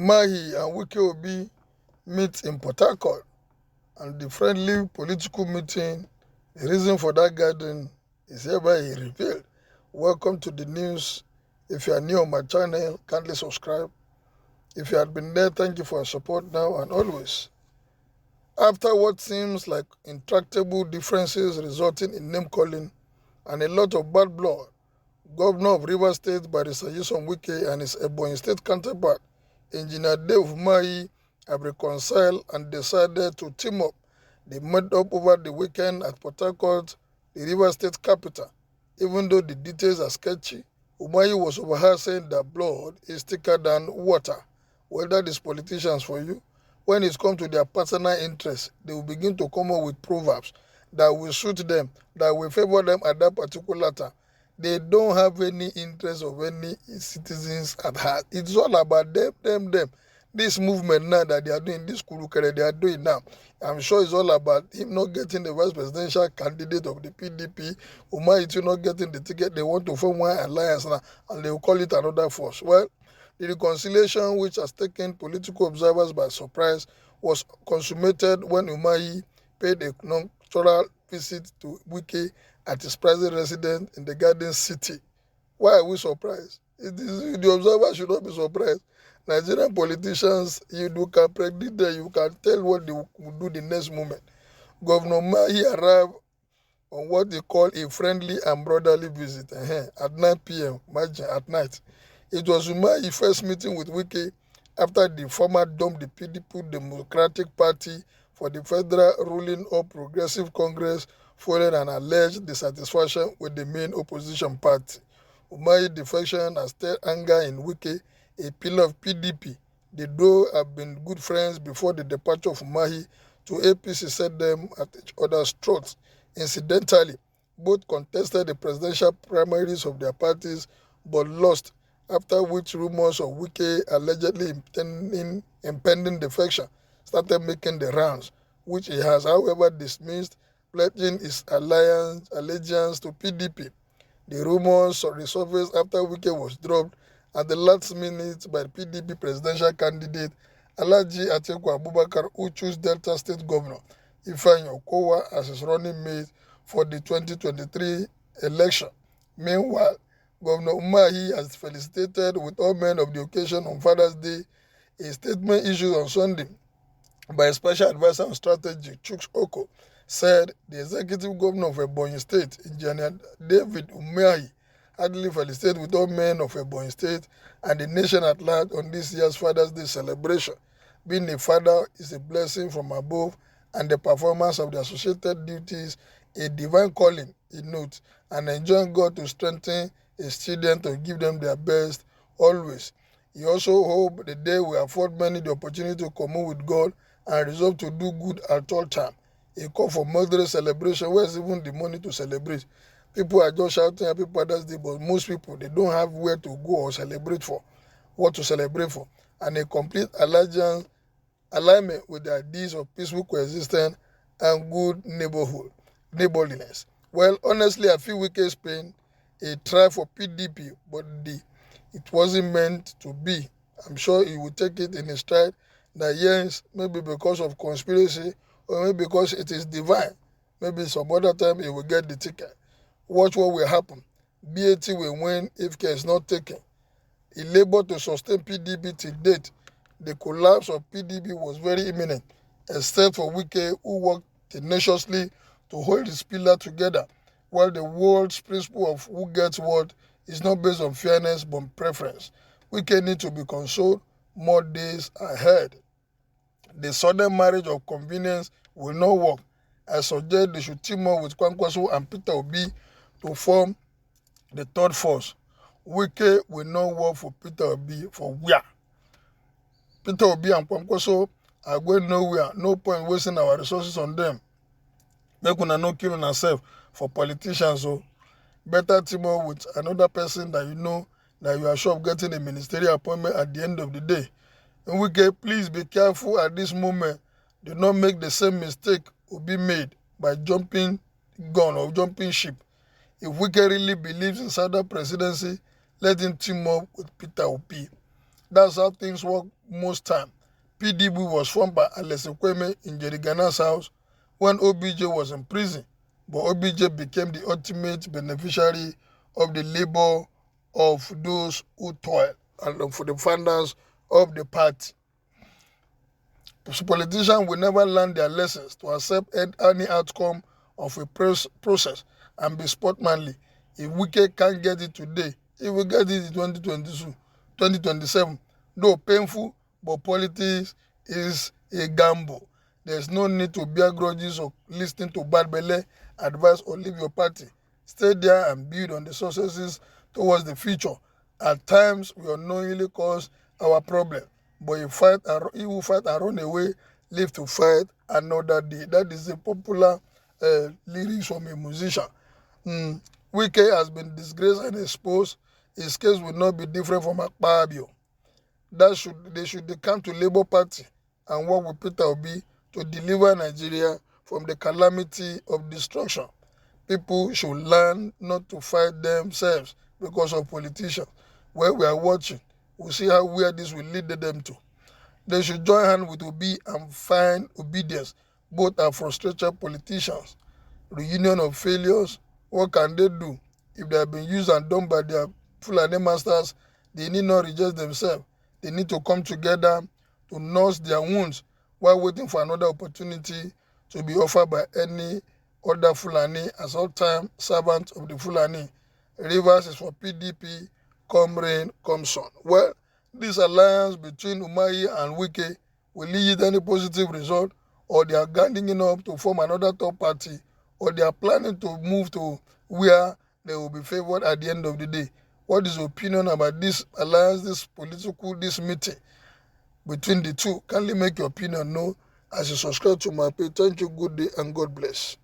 Umahi and Wike Obi meet in Port Harcourt, and the friendly political meeting, the reason for that gathering is hereby revealed. Welcome to the news. If you are new on my channel, kindly subscribe. If you had been there, thank you for your support now and always. After what seems like intractable differences resulting in name-calling and a lot of bad blood, Governor of Rivers State, Barrister Nyesom Wike, and his Ebonyi State counterpart, Engineer Dave Umahi, have reconciled and decided to team up. They met up over the weekend at Port Harcourt, the Rivers State capital. Even though the details are sketchy, Umahi was overheard saying that blood is thicker than water. Well, that is politicians for you. When it comes to their personal interests, they will begin to come up with proverbs that will suit them, that will favor them at that particular time. They don't have any interest of any citizens at heart. It's all about them. This movement now that they are doing, this Kulukere they are doing now, I'm sure it's all about him not getting the vice presidential candidate of the PDP, Umahi not getting the ticket. They want to form one alliance now, and they will call it another force. Well, the reconciliation, which has taken political observers by surprise, was consummated when Umahi paid a nocturnal visit to Wike at his present residence in the Garden City. Why are we surprised? The observers should not be surprised. Nigerian politicians, you can predict them, you can tell what they will do the next moment. Governor Umahi arrived on what they call a friendly and brotherly visit at 9 p.m. Imagine, at night. It was Umahi's first meeting with Wike after the former dumped the PDP Democratic Party for the federal ruling All Progressive Congress following an alleged dissatisfaction with the main opposition party. Umahi's defection has stirred anger in Wike, a pillar of PDP. The duo have been good friends before the departure of Umahi to APC set them at each other's throats. Incidentally, both contested the presidential primaries of their parties but lost, after which rumors of Wike allegedly impending defection started making the rounds, which he has, however, dismissed, pledging his allegiance to PDP. The rumors resurfaced after Wike was dropped at the last minute by PDP presidential candidate Alhaji Atiku Abubakar, who chose Delta State Governor Ifeanyi Okowa as his running mate for the 2023 election. Meanwhile, Governor Umahi has felicitated with all men of the occasion on Father's Day. A statement issued on Sunday by a special advisor on strategy, Chuks Oko, said the executive governor of Ebonyi State, Engineer David Umahi, heartily felicitated with all men of Ebonyi State and the nation at large on this year's Father's Day celebration. Being a father is a blessing from above, and the performance of the associated duties a divine calling, he notes, and enjoying God to strengthen his children to give them their best always. He also hoped the day will afford many the opportunity to commune with God and resolve to do good at all times. A call for moderate celebration. Where's even the money to celebrate? People are just shouting Happy Father's Day, but most people, they don't have where to go or celebrate for, what to celebrate for. And a complete alignment with the ideas of peaceful coexistence and good neighborliness. Well, honestly, I feel Wike's pain a try for PDP, but it wasn't meant to be. I'm sure he will take it in his stride that yes, maybe because of conspiracy or maybe because it is divine, maybe some other time he will get the ticket. Watch what will happen. BAT will win if care is not taken. He labored to sustain PDP till date. The collapse of PDP was very imminent, except for Wike, who worked tenaciously to hold his pillar together, while the world's principle of who gets what is not based on fairness but preference. Wike need to be consoled more days ahead. The sudden marriage of convenience will not work. I suggest they should team up with Kwankwaso and Peter Obi to form the third force. Wike will not work for Peter Obi for where? Peter Obi and Kwankwaso are going nowhere. No point wasting our resources on them. Make una no kill ourselves for politicians. So better team up with another person that you know that you are sure of getting a ministerial appointment at the end of the day. And Wike, please be careful at this moment. Do not make the same mistake Obi made by jumping gun or jumping ship. If Wike really believes in Sada presidency, let him team up with Peter Obi. That's how things work most time. PDP was formed by Alex Ekweme in Jerry Gana's house when OBJ was in prison, but OBJ became the ultimate beneficiary of the labor of those who toil and for the founders of the party. Politicians will never learn their lessons to accept any outcome of a process and be sportsmanly. If Wike can't get it today, he will get it in 2022, 2027. Though painful, but politics is a gamble. There's no need to bear grudges or listen to bad belly advice or leave your party. Stay there and build on the successes towards the future. At times, we unknowingly cause our problem, but he who fight and run away live to fight another day. That is a popular lyrics from a musician. Wike has been disgraced and exposed. His case will not be different from Akpabio. They should come to Labour Party and work with Peter Obi to deliver Nigeria from the calamity of destruction. People should learn not to fight themselves because of politicians. Where we are watching, we'll see where this will lead them to. They should join hands with Obi and find obedience. Both are frustrated politicians. Reunion of failures, what can they do? If they have been used and done by their Fulani masters, they need not reject themselves. They need to come together to nurse their wounds while waiting for another opportunity to be offered by any other Fulani as all-time servant of the Fulani. Rivers is for PDP, come rain, come sun. Well, this alliance between Umahi and Wike will lead any positive result, or they are ganging up to form another third party, or they are planning to move to where they will be favored at the end of the day. What is your opinion about this alliance, this meeting between the two? Kindly make your opinion known as you subscribe to my page. Thank you, good day, and God bless.